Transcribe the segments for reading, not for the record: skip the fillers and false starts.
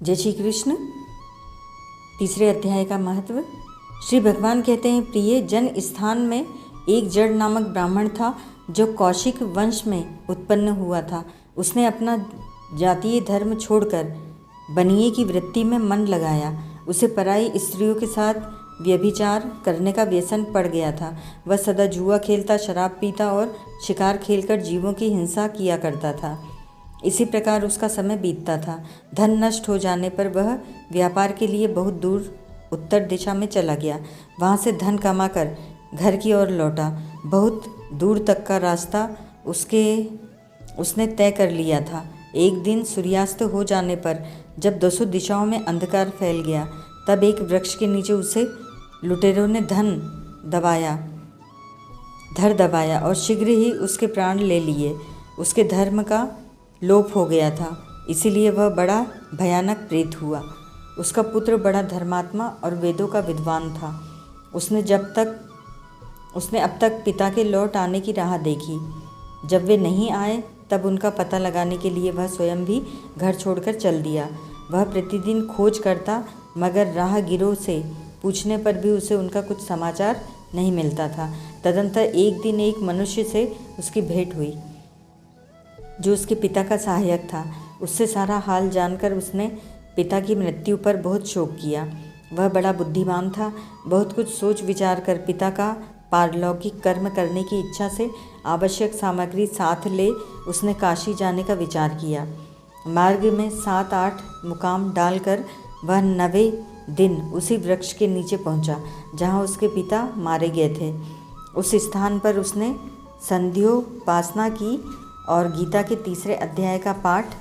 जय श्री कृष्ण। तीसरे अध्याय का महत्व। श्री भगवान कहते हैं, प्रिय जन, स्थान में एक जड़ नामक ब्राह्मण था जो कौशिक वंश में उत्पन्न हुआ था। उसने अपना जातीय धर्म छोड़कर बनिए की वृत्ति में मन लगाया। उसे पराई स्त्रियों के साथ व्यभिचार करने का व्यसन पड़ गया था। वह सदा जुआ खेलता, शराब पीता और शिकार खेलकर जीवों की हिंसा किया करता था। इसी प्रकार उसका समय बीतता था। धन नष्ट हो जाने पर वह व्यापार के लिए बहुत दूर उत्तर दिशा में चला गया। वहाँ से धन कमाकर घर की ओर लौटा। बहुत दूर तक का रास्ता उसने तय कर लिया था। एक दिन सूर्यास्त हो जाने पर जब दसों दिशाओं में अंधकार फैल गया, तब एक वृक्ष के नीचे उसे लुटेरों ने धर दबाया और शीघ्र ही उसके प्राण ले लिए। उसके धर्म का लोप हो गया था, इसीलिए वह बड़ा भयानक प्रेत हुआ। उसका पुत्र बड़ा धर्मात्मा और वेदों का विद्वान था। उसने अब तक पिता के लौट आने की राह देखी। जब वे नहीं आए तब उनका पता लगाने के लिए वह स्वयं भी घर छोड़कर चल दिया। वह प्रतिदिन खोज करता, मगर राहगीरों से पूछने पर भी उसे उनका कुछ समाचार नहीं मिलता था। तदंतर एक दिन एक मनुष्य से उसकी भेंट हुई जो उसके पिता का सहायक था। उससे सारा हाल जानकर उसने पिता की मृत्यु पर बहुत शोक किया। वह बड़ा बुद्धिमान था। बहुत कुछ सोच विचार कर पिता का पारलौकिक कर्म करने की इच्छा से आवश्यक सामग्री साथ ले उसने काशी जाने का विचार किया। मार्ग में 7-8 मुकाम डालकर वह 9वें दिन उसी वृक्ष के नीचे पहुंचा जहां उसके पिता मारे गए थे। उस स्थान पर उसने संध्योपासना की और गीता के 3 अध्याय का पाठ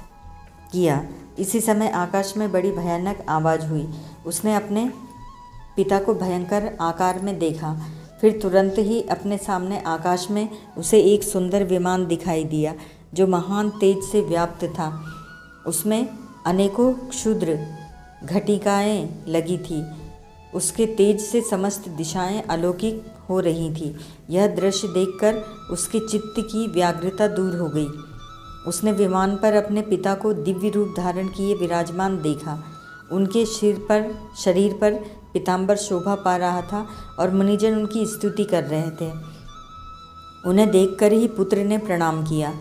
किया। इसी समय आकाश में बड़ी भयानक आवाज़ हुई। उसने अपने पिता को भयंकर आकार में देखा। फिर तुरंत ही अपने सामने आकाश में उसे एक सुंदर विमान दिखाई दिया जो महान तेज से व्याप्त था। उसमें अनेकों क्षुद्र घटिकाएँ लगी थी। उसके तेज से समस्त दिशाएं अलौकिक हो रही थी। यह दृश्य देखकर उसके चित्त की व्याग्रता दूर हो गई। उसने विमान पर अपने पिता को दिव्य रूप धारण किए विराजमान देखा। उनके शरीर पर पीताम्बर शोभा पा रहा था और मुनिजन उनकी स्तुति कर रहे थे। उन्हें देखकर ही पुत्र ने प्रणाम किया।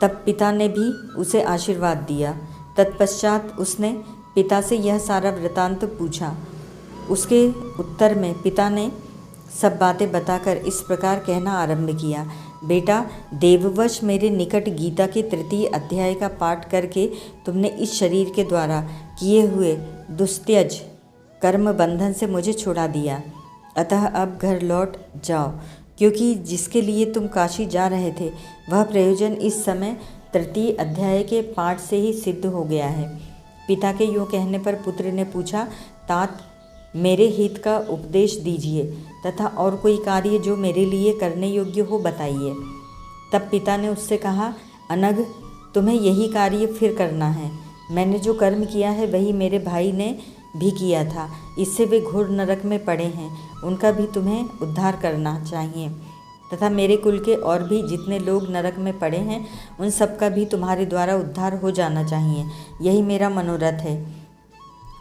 तब पिता ने भी उसे आशीर्वाद दिया। तत्पश्चात उसने पिता से यह सारा वृतांत पूछा। उसके उत्तर में पिता ने सब बातें बताकर इस प्रकार कहना आरंभ किया, बेटा, देववश मेरे निकट गीता के 3 अध्याय का पाठ करके तुमने इस शरीर के द्वारा किए हुए दुस्त्यज कर्म बंधन से मुझे छुड़ा दिया। अतः अब घर लौट जाओ, क्योंकि जिसके लिए तुम काशी जा रहे थे वह प्रयोजन इस समय 3 अध्याय के पाठ से ही सिद्ध हो गया है। पिता के यूँ कहने पर पुत्र ने पूछा, तात, मेरे हित का उपदेश दीजिए तथा और कोई कार्य जो मेरे लिए करने योग्य हो बताइए। तब पिता ने उससे कहा, अनघ, तुम्हें यही कार्य फिर करना है। मैंने जो कर्म किया है वही मेरे भाई ने भी किया था। इससे वे घोर नरक में पड़े हैं। उनका भी तुम्हें उद्धार करना चाहिए तथा मेरे कुल के और भी जितने लोग नरक में पड़े हैं उन सब का भी तुम्हारे द्वारा उद्धार हो जाना चाहिए। यही मेरा मनोरथ है।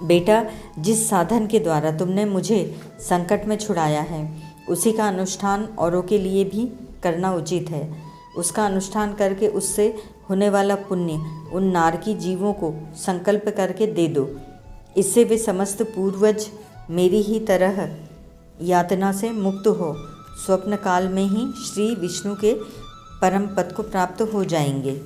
बेटा, जिस साधन के द्वारा तुमने मुझे संकट में छुड़ाया है उसी का अनुष्ठान औरों के लिए भी करना उचित है। उसका अनुष्ठान करके उससे होने वाला पुण्य उन नारकी जीवों को संकल्प करके दे दो। इससे वे समस्त पूर्वज मेरी ही तरह यातना से मुक्त हो स्वप्न काल में ही श्री विष्णु के परम पद को प्राप्त हो जाएंगे।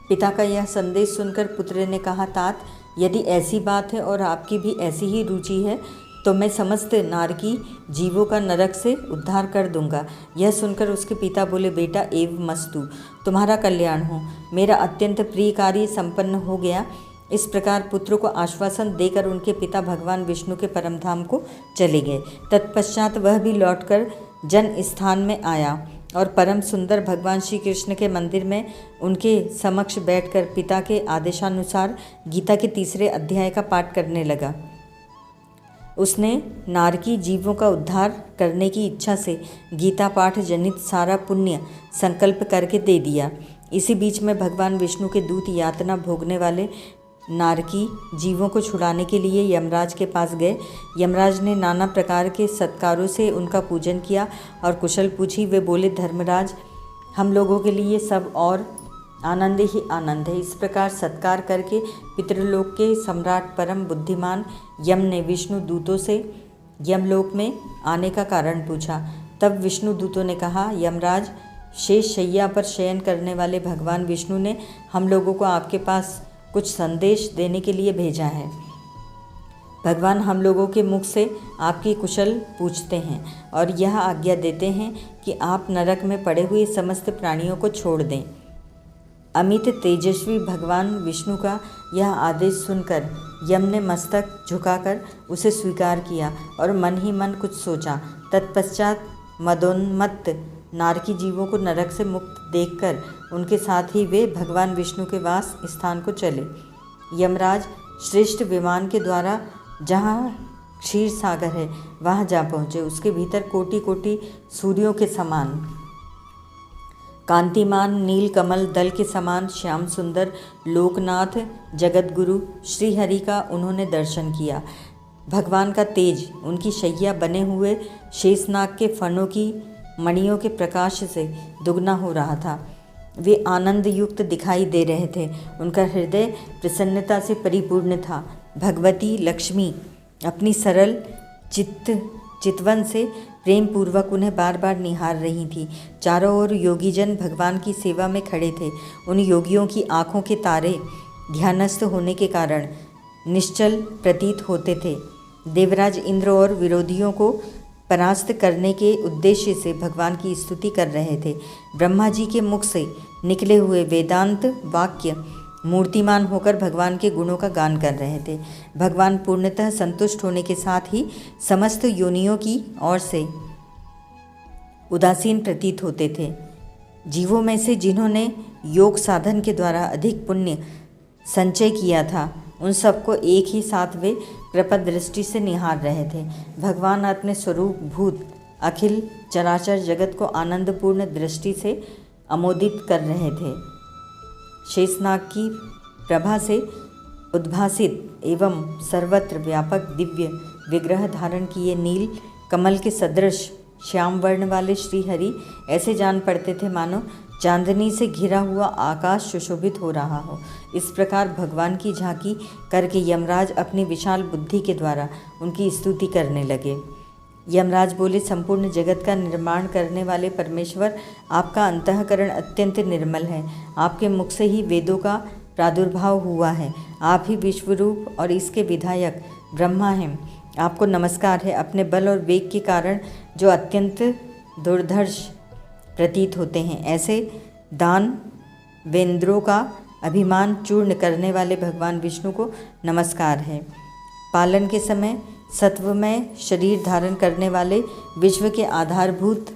पिता का यह संदेश सुनकर पुत्र ने कहा, तात, यदि ऐसी बात है और आपकी भी ऐसी ही रुचि है तो मैं समस्त नारकी जीवों का नरक से उद्धार कर दूंगा। यह सुनकर उसके पिता बोले, बेटा, एव मस्तु, तुम्हारा कल्याण हो। मेरा अत्यंत प्रिय कार्य संपन्न हो गया। इस प्रकार पुत्र को आश्वासन देकर उनके पिता भगवान विष्णु के परम धाम को चले गए। तत्पश्चात वह भी लौटकर जन स्थान में आया और परम सुंदर भगवान श्री कृष्ण के मंदिर में उनके समक्ष बैठकर पिता के आदेशानुसार गीता के 3 अध्याय का पाठ करने लगा। उसने नारकी जीवों का उद्धार करने की इच्छा से गीता पाठ जनित सारा पुण्य संकल्प करके दे दिया। इसी बीच में भगवान विष्णु के दूत यातना भोगने वाले नारकी जीवों को छुड़ाने के लिए यमराज के पास गए। यमराज ने नाना प्रकार के सत्कारों से उनका पूजन किया और कुशल पूछी। वे बोले, धर्मराज, हम लोगों के लिए सब और आनंद ही आनंद है। इस प्रकार सत्कार करके पितृलोक के सम्राट परम बुद्धिमान यम ने विष्णु दूतों से यमलोक में आने का कारण पूछा। तब विष्णु दूतों ने कहा, यमराज, शेष शैया पर शयन करने वाले भगवान विष्णु ने हम लोगों को आपके पास कुछ संदेश देने के लिए भेजा है। भगवान हम लोगों के मुख से आपकी कुशल पूछते हैं और यह आज्ञा देते हैं कि आप नरक में पड़े हुए समस्त प्राणियों को छोड़ दें। अमित तेजस्वी भगवान विष्णु का यह आदेश सुनकर यम ने मस्तक झुकाकर उसे स्वीकार किया और मन ही मन कुछ सोचा। तत्पश्चात मदोन्मत्त नारकी जीवों को नरक से मुक्त देखकर उनके साथ ही वे भगवान विष्णु के वास स्थान को चले। यमराज श्रेष्ठ विमान के द्वारा जहाँ क्षीर सागर है वहाँ जा पहुँचे। उसके भीतर कोटि कोटि सूर्यों के समान कांतिमान नील कमल दल के समान श्याम सुंदर लोकनाथ जगतगुरु श्रीहरि का उन्होंने दर्शन किया। भगवान का तेज उनकी शैया बने हुए शेषनाग के फणों की मणियों के प्रकाश से दुगना हो रहा था। वे आनंद युक्त दिखाई दे रहे थे। उनका हृदय प्रसन्नता से परिपूर्ण था। भगवती लक्ष्मी अपनी सरल चितवन से प्रेम पूर्वक उन्हें बार बार निहार रही थी। चारों ओर योगीजन भगवान की सेवा में खड़े थे। उन योगियों की आँखों के तारे ध्यानस्थ होने के कारण निश्चल प्रतीत होते थे। देवराज इंद्र और विरोधियों को परास्त करने के उद्देश्य से भगवान की स्तुति कर रहे थे। ब्रह्मा जी के मुख से निकले हुए वेदांत वाक्य मूर्तिमान होकर भगवान के गुणों का गान कर रहे थे। भगवान पूर्णतः संतुष्ट होने के साथ ही समस्त योनियों की ओर से उदासीन प्रतीत होते थे। जीवों में से जिन्होंने योग साधन के द्वारा अधिक पुण्य संचय किया था, उन सबको एक ही साथ वे कृपा दृष्टि से निहार रहे थे। भगवान अपने स्वरूप भूत अखिल चराचर जगत को आनंदपूर्ण दृष्टि से अमोदित कर रहे थे। शेषनाग की प्रभा से उद्भासित एवं सर्वत्र व्यापक दिव्य विग्रह धारण किए नील कमल के सदृश श्याम वर्ण वाले श्रीहरि ऐसे जान पड़ते थे मानो चांदनी से घिरा हुआ आकाश सुशोभित हो रहा हो। इस प्रकार भगवान की झांकी करके यमराज अपनी विशाल बुद्धि के द्वारा उनकी स्तुति करने लगे। यमराज बोले, संपूर्ण जगत का निर्माण करने वाले परमेश्वर, आपका अंतःकरण अत्यंत निर्मल है। आपके मुख से ही वेदों का प्रादुर्भाव हुआ है। आप ही विश्वरूप और इसके विधायक ब्रह्मा हैं। आपको नमस्कार है। अपने बल और वेग के कारण जो अत्यंत दुर्धर्ष प्रतीत होते हैं, ऐसे दान वेंद्रों का अभिमान चूर्ण करने वाले भगवान विष्णु को नमस्कार है। पालन के समय सत्वमय शरीर धारण करने वाले विश्व के आधारभूत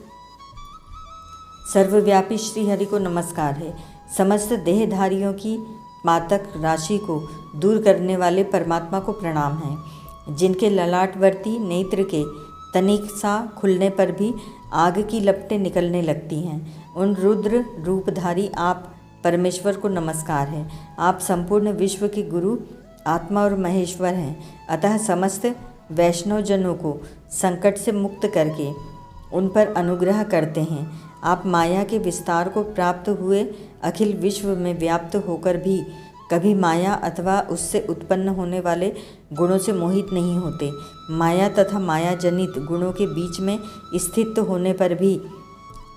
सर्वव्यापी श्रीहरि को नमस्कार है। समस्त देहधारियों की मातक राशि को दूर करने वाले परमात्मा को प्रणाम है। जिनके ललाटवर्ती नेत्र के तनिक सा खुलने पर भी आग की लपटें निकलने लगती हैं, उन रुद्र रूपधारी आप परमेश्वर को नमस्कार है। आप संपूर्ण विश्व के गुरु आत्मा और महेश्वर हैं। अतः समस्त वैष्णवजनों को संकट से मुक्त करके उन पर अनुग्रह करते हैं। आप माया के विस्तार को प्राप्त हुए अखिल विश्व में व्याप्त होकर भी कभी माया अथवा उससे उत्पन्न होने वाले गुणों से मोहित नहीं होते। माया तथा माया जनित गुणों के बीच में स्थित होने पर भी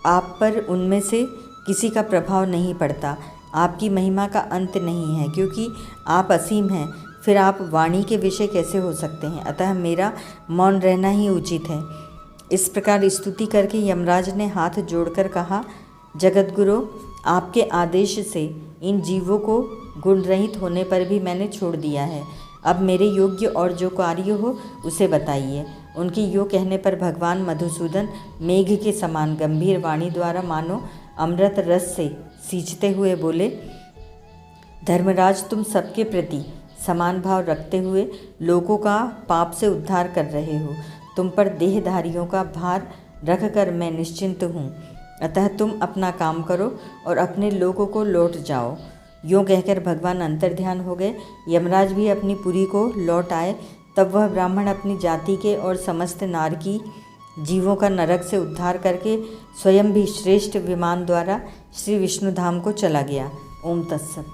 आप पर उनमें से किसी का प्रभाव नहीं पड़ता। आपकी महिमा का अंत नहीं है, क्योंकि आप असीम हैं। फिर आप वाणी के विषय कैसे हो सकते हैं? अतः मेरा मौन रहना ही उचित है। इस प्रकार स्तुति करके यमराज ने हाथ जोड़कर कहा, जगतगुरु, आपके आदेश से इन जीवों को गुण रहित होने पर भी मैंने छोड़ दिया है। अब मेरे योग्य और जो कार्य हो उसे बताइए। उनके योग कहने पर भगवान मधुसूदन मेघ के समान गंभीर वाणी द्वारा मानो अमृत रस से सींचते हुए बोले, धर्मराज, तुम सबके प्रति समान भाव रखते हुए लोगों का पाप से उद्धार कर रहे हो। तुम पर देहधारियों का भार रखकर मैं निश्चिंत हूँ। अतः तुम अपना काम करो और अपने लोगों को लौट जाओ। यूँ कहकर भगवान अंतर्ध्यान हो गए। यमराज भी अपनी पुरी को लौट आए। तब वह ब्राह्मण अपनी जाति के और समस्त नारकी जीवों का नरक से उद्धार करके स्वयं भी श्रेष्ठ विमान द्वारा श्री विष्णु धाम को चला गया। ओम तत्सत।